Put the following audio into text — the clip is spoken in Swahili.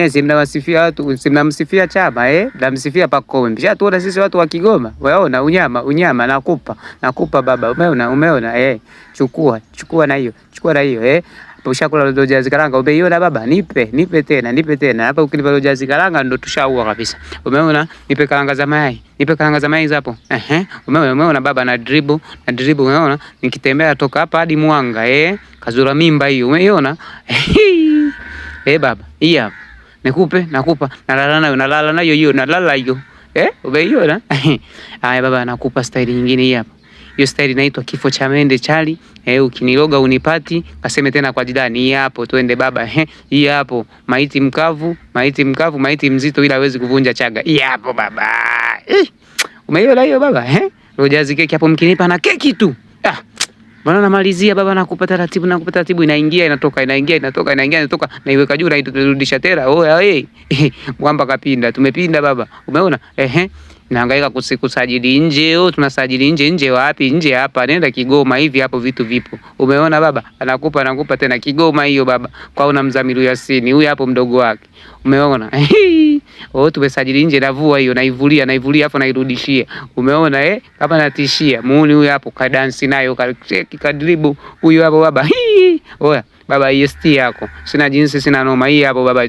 Si mnawasifia watu, si mnamsifia Chama mnamsifia Pacome. Mshatuona sisi watu wa Kigoma. Waona unyama nakupa baba. Umeona chukua na hiyo. Chukua na hiyo Ushakula viazi karanga, umeiona baba? Nipe tena. Hapa ukinipa viazi karanga ndo tushaua kabisa. Umeona? Nipe karanga za mayai. Hapo. Umeona baba na dribble, umeona? Nikitembea toka hapa hadi Mwanga, kazura mimba hiyo. Umeona? Baba, hii hapa. Nakupa. Nalala nayo hiyo. Umeiona? Haya baba, nakupa style nyingine hii hapa. Hiyo style inaitwa kifo cha mende chali. Ukiniloga unipati, kaseme tena kwa jirani. Hii hapo, twende baba. Hii hapo, maiti mkavu, maiti mzito ila hawezi kuvunja chaga. Hii hapo baba. Umeiona hiyo baba? Rojazi keki hapo mkinipa na keki tu. Bwana namalizia baba, nakupa taratibu, inaingia inatoka, naiweka juu na iturudisha tena. Mwamba kapinda, tumepinda baba. Umeona? Nahangaika kusajili nje. Tunasajili nje wapi? Nje hapa, nenda Kigoma hivi hapo vitu vipo. Umeona baba? Anakupa tena Kigoma hiyo baba. Kwa una Mzamiru Yasini, huyu hapo mdogo wake. Umeona? Tumesajili nje, navua hiyo, naivulia afu nairudishia. Umeona kama natishia. Muuni huyu hapo kadansi nayo, kadribu huyu hapo baba. Oya baba, EST yako. Sina jinsi, sina noma hii hapo baba.